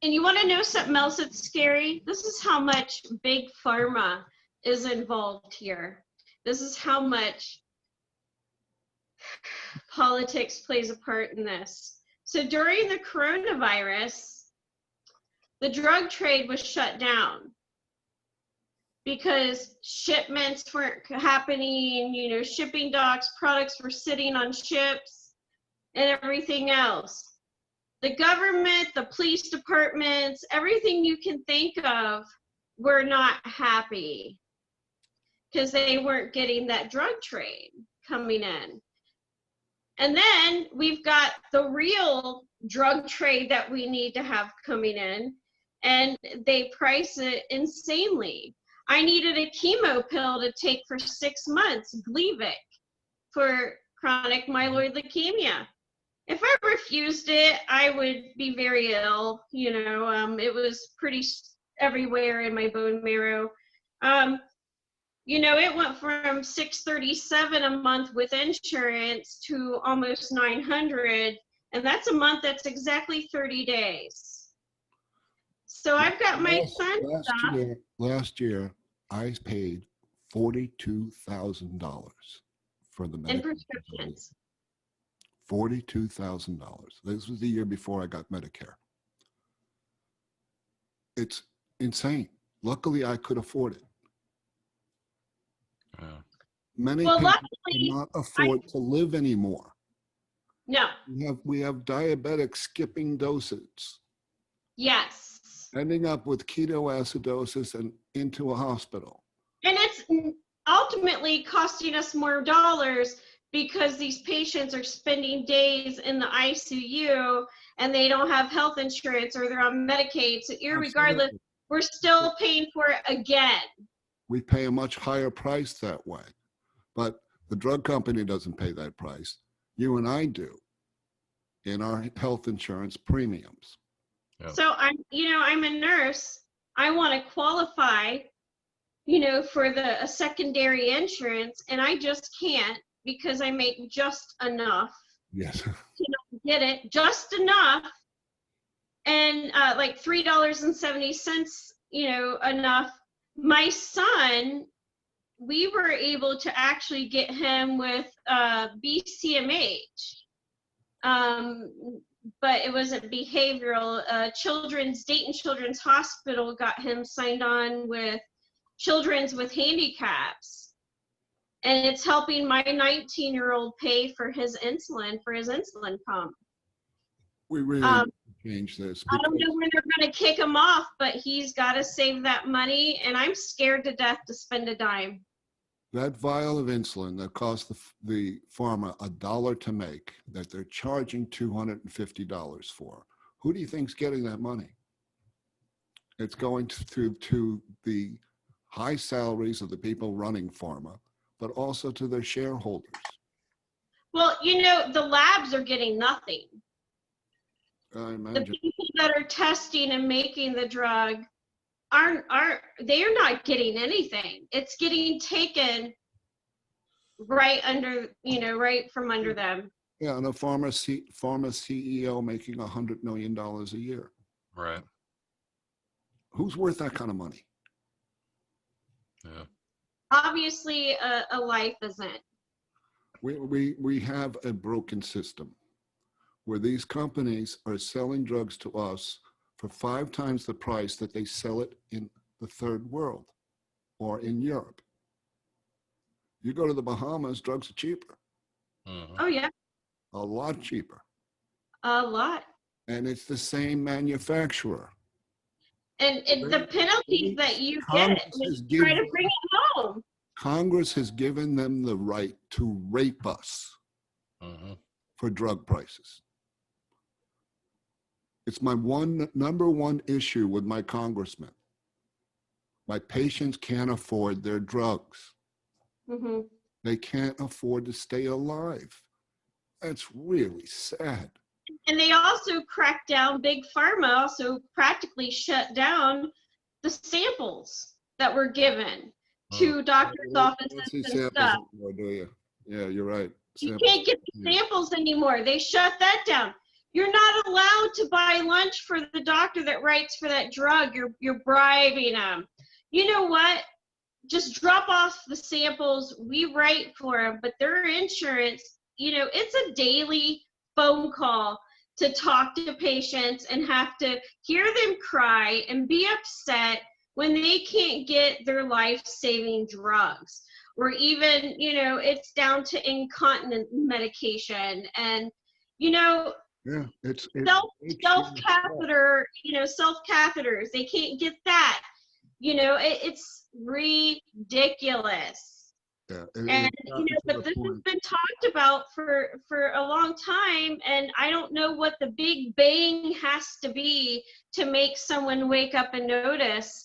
And you want to know something else that's scary? This is how much big pharma is involved here. This is how much politics plays a part in this. So during the coronavirus, the drug trade was shut down because shipments weren't happening, shipping docks, products were sitting on ships and everything else. The government, the police departments, everything you can think of were not happy because they weren't getting that drug trade coming in. And then we've got the real drug trade that we need to have coming in, and they price it insanely. I needed a chemo pill to take for 6 months, Gleevec, for chronic myeloid leukemia. If I refused it, I would be very ill. It was pretty everywhere in my bone marrow. It went from $637 a month with insurance to almost $900, and that's a month that's exactly 30 days. So I've got my son Last year, I paid $42,000 for the in Medicare. prescriptions. $42,000. This was the year before I got Medicare. It's insane. Luckily, I could afford it. Many people cannot afford to live anymore. No. We have diabetics skipping doses, Yes. ending up with ketoacidosis and into a hospital. ultimately costing us more dollars because these patients are spending days in the ICU and they don't have health insurance or they're on Medicaid. So irregardless, Absolutely. we're still paying for it again. We pay a much higher price that way, but the drug company doesn't pay that price. You and I do in our health insurance premiums. Yeah. So I'm a nurse. I want to qualify, for a secondary insurance, and I just can't because I make just enough Yes. to get it, just enough, and like $3.70, enough. My son, we were able to actually get him with BCMH, but it wasn't behavioral. Dayton Children's Hospital got him signed on with Children's with Handicaps, and it's helping my 19-year-old pay for his insulin pump. We really need to change this. I don't because know when they're going to kick him off, but he's got to save that money, and I'm scared to death to spend a dime. that vial of insulin that costs the pharma $1 to make, that they're charging $250 for, who do you think's getting that money? It's going to the high salaries of the people running pharma, but also to their shareholders. Well, the labs are getting nothing. I The imagine. people that are testing and making the drug they're not getting anything. It's getting taken right from under them. Yeah, and a pharma CEO making $100 million a year. Right. Who's worth that kind of money? Yeah. Obviously, a life isn't. We have a broken system where these companies are selling drugs to us for 5 times the price that they sell it in the third world or in Europe. You go to the Bahamas, drugs are cheaper, Mhm. Oh yeah, a lot cheaper. a lot. And it's the same manufacturer. And the penalties that you get when you try to bring it home. Congress has given them the right to rape us Mhm. for drug prices. It's my number one issue with my congressman. My patients can't afford their drugs. Hmm. They can't afford to stay alive. That's really sad. And they also cracked down, Big Pharma also practically shut down the samples that were given to doctors' offices and stuff. Anymore, do you? Yeah, you're right. You can't get the samples anymore. They shut that down. You're not allowed to buy lunch for the doctor that writes for that drug. You're bribing them. You know what? Just drop off the samples. We write for them, but their insurance, it's a daily phone call to talk to patients and have to hear them cry and be upset when they can't get their life-saving drugs. Or even, it's down to incontinent medication and, Yeah, it's self-catheter, self-catheters. They can't get that. It's ridiculous. Yeah, And but this has been talked about for a long time, and I don't know what the big bang has to be to make someone wake up and notice.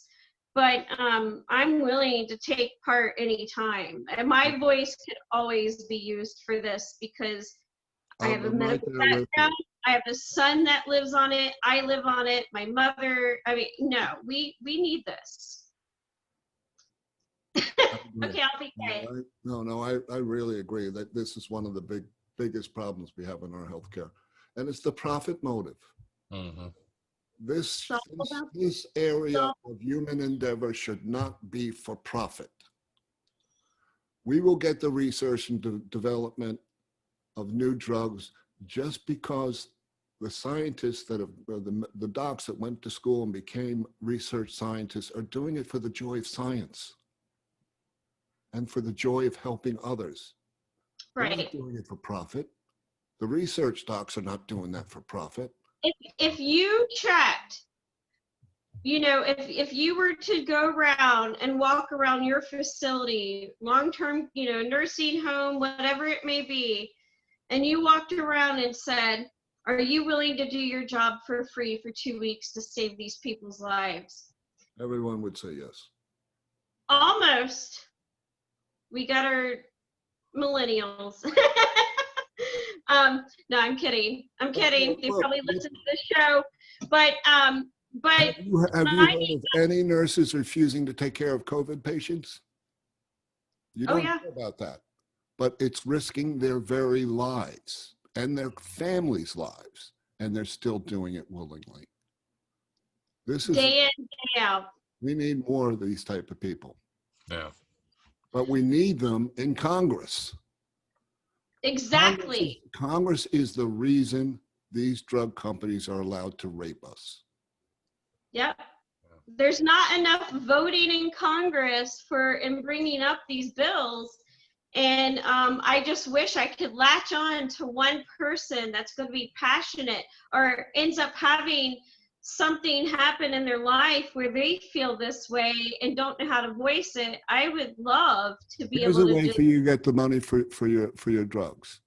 But I'm willing to take part anytime, and my voice could always be used for this because I have a medical background. I have a son that lives on it. I live on it. My mother. No, we need this. Okay, I'll be quiet. I really agree that this is one of the biggest problems we have in our healthcare, and it's the profit motive. Mhm. This area of human endeavor should not be for profit. We will get the research and development of new drugs just because the scientists the docs that went to school and became research scientists are doing it for the joy of science and for the joy of helping others. They're not Right. doing it for profit. The research docs are not doing that for profit. If you checked you know, if you were to go around and walk around your facility, long-term, you know, nursing home, whatever it may be, and you walked around and said, are you willing to do your job for free for 2 weeks to save these people's lives? Everyone would say yes. Almost. We got our millennials. No, I'm kidding. I'm kidding. They probably listen to the show, but Have you heard of any nurses refusing to take care of COVID patients? You Oh, don't yeah. know about that, but it's risking their very lives and their families' lives, and they're still doing it willingly. This is, day in, day out. we need more of these type of people, Yeah. but we need them in Congress. Exactly. Congress is the reason these drug companies are allowed to rape us. Yep. There's not enough voting in Congress in bringing up these bills. And I just wish I could latch on to one person that's going to be passionate or ends up having something happen in their life where they feel this way and don't know how to voice it. I would love to be Here's able a to way do for you to get the money for your drugs.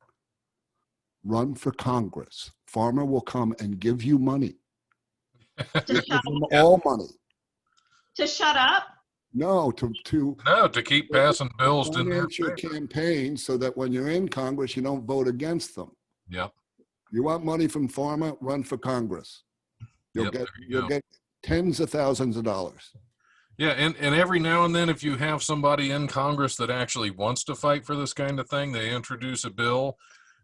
Run for Congress. Farmer will come and give you money. to Give shut, them all money. to shut up. No, to No, to keep passing bills in their finance your favor. campaign so that when you're in Congress, you don't vote against them. Yep. You want money from Pharma, run for Congress. You'll Yep, get there you you'll go. get tens of thousands of dollars. Yeah, and every now and then, if you have somebody in Congress that actually wants to fight for this kind of thing, they introduce a bill.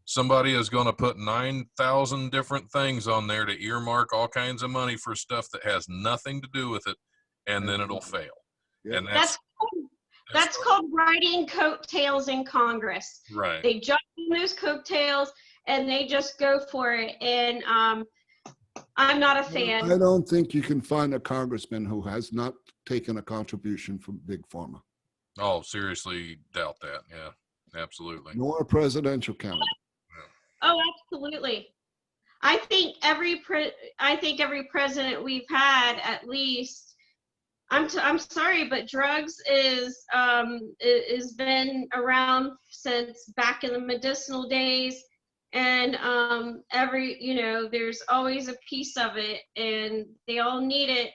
Somebody is going to put 9,000 different things on there to earmark all kinds of money for stuff that has nothing to do with it, and then it'll fail. Yeah. And That's called riding coattails in Congress. right. They jump on those coattails and they just go for it. And I'm not a fan. I don't think you can find a congressman who has not taken a contribution from Big Pharma, Oh, seriously, doubt that. Yeah, absolutely. nor a presidential candidate. Oh, absolutely. I think every president we've had, at least, I'm sorry, but drugs is been around since back in the medicinal days, and there's always a piece of it, and they all need it.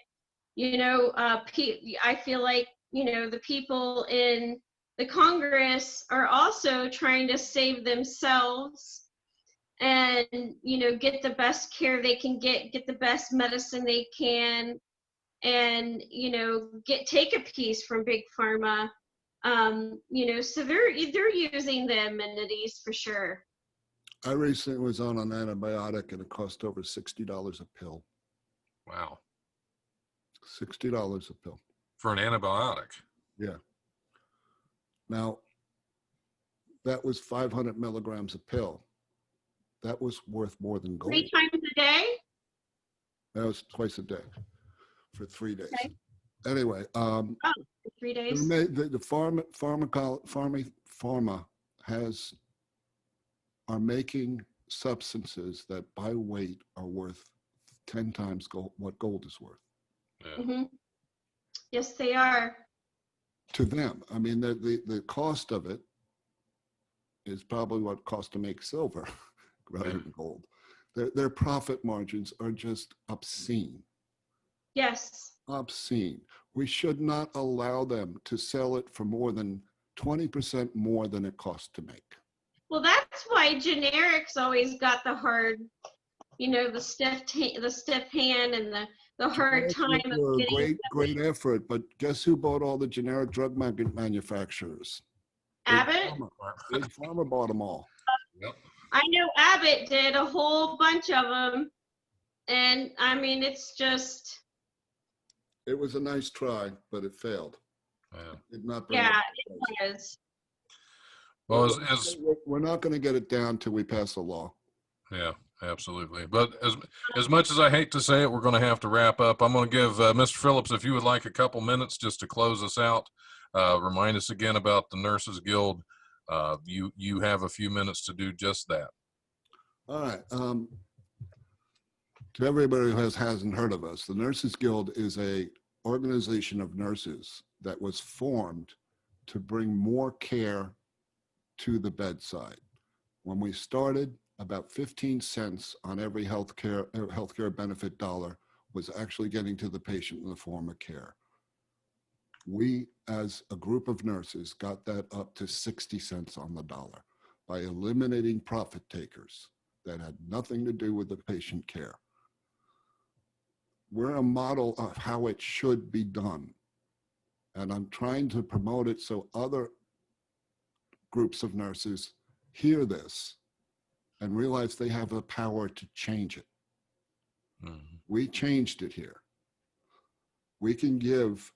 I feel like the people in the Congress are also trying to save themselves and get the best care they can get the best medicine they can, and take a piece from Big Pharma. So they're using the amenities for sure. I recently was on an antibiotic and it cost over $60 a pill. Wow. $60 a pill. For an antibiotic. Yeah. Now, that was 500 milligrams a pill. That was worth more than gold. 3 times a day? That was twice a day for 3 days. Okay. Anyway, 3 days? the pharma are making substances that by weight are worth 10 times what gold is worth. Yeah. Mm-hmm. Yes, they are. To them, I mean, the cost of it is probably what it costs to make silver rather than gold. Their profit margins are just obscene. Yes. Obscene. We should not allow them to sell it for more than 20% more than it costs to make. Well, that's why generics always got the hard, the stiff hand and the hard time of Were a getting great effort, but guess who bought all the generic drug manufacturers? Abbott. Big Pharma bought them all. Yep. I know Abbott did a whole bunch of them, and I mean, it's just. It was a nice try, but it failed. Yeah. It did not bring Yeah, up the it price. was. Well, We're not going to get it down till we pass a law. yeah, absolutely. But as much as I hate to say it, we're going to have to wrap up. I'm going to give Mr. Phillips, if you would like a couple minutes just to close us out, remind us again about the Nurses Guild. You have a few minutes to do just that. All right. To everybody who hasn't heard of us, the Nurses Guild is a organization of nurses that was formed to bring more care to the bedside. When we started, about 15 cents on every healthcare benefit dollar was actually getting to the patient in the form of care. We, as a group of nurses, got that up to 60 cents on the dollar by eliminating profit takers that had nothing to do with the patient care. We're a model of how it should be done. And I'm trying to promote it so other groups of nurses hear this and realize they have the power to change it. Mm-hmm. We changed it here. We can give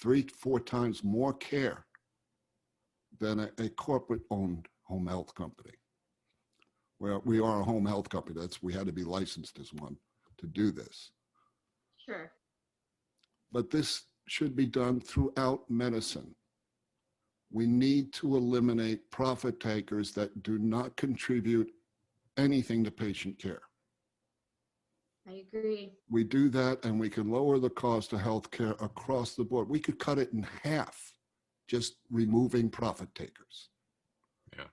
3-4 times more care than a corporate-owned home health company. Well, we are a home health company. We had to be licensed as one to do this. Sure. But this should be done throughout medicine. We need to eliminate profit takers that do not contribute anything to patient care. I agree. We do that and we can lower the cost of healthcare across the board. We could cut it in half, just removing profit takers. Yeah.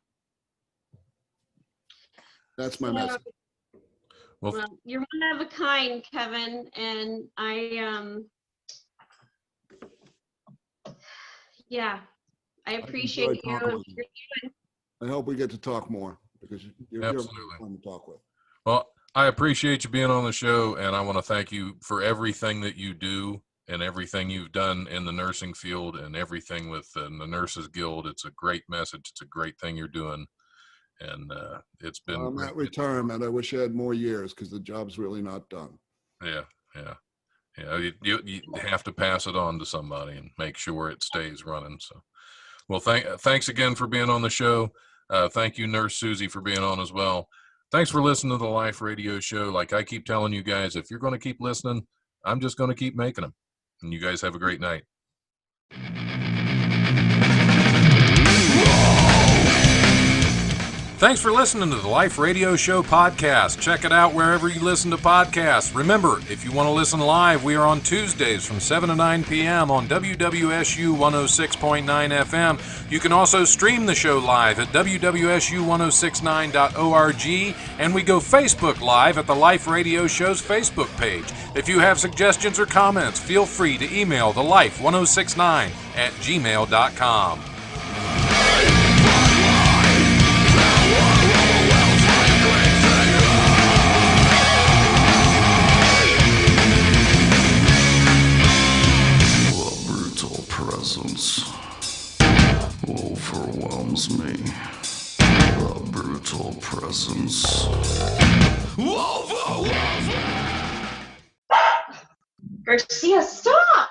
That's my message. Well, you're one of a kind, Kevin, and I appreciate you. I hope we get to talk more because you're fun to talk with. Well, I appreciate you being on the show, and I want to thank you for everything that you do and everything you've done in the nursing field and everything with the Nurses Guild. It's a great message. It's a great thing you're doing. And it's been. I'm at retirement. I wish I had more years because the job's really not done. Yeah. You have to pass it on to somebody and make sure it stays running. So, well, thanks again for being on the show. Thank you, Nurse Susie, for being on as well. Thanks for listening to the Life Radio Show. Like I keep telling you guys, if you're going to keep listening, I'm just going to keep making them. And you guys have a great night. Thanks for listening to the Life Radio Show podcast. Check it out wherever you listen to podcasts. Remember, if you want to listen live, we are on Tuesdays from 7 to 9 p.m. on WWSU 106.9 FM. You can also stream the show live at WWSU1069.org, and we go Facebook Live at the Life Radio Show's Facebook page. If you have suggestions or comments, feel free to email thelife1069@gmail.com. Presence overwhelms me. The brutal presence overwhelms me. Garcia, stop!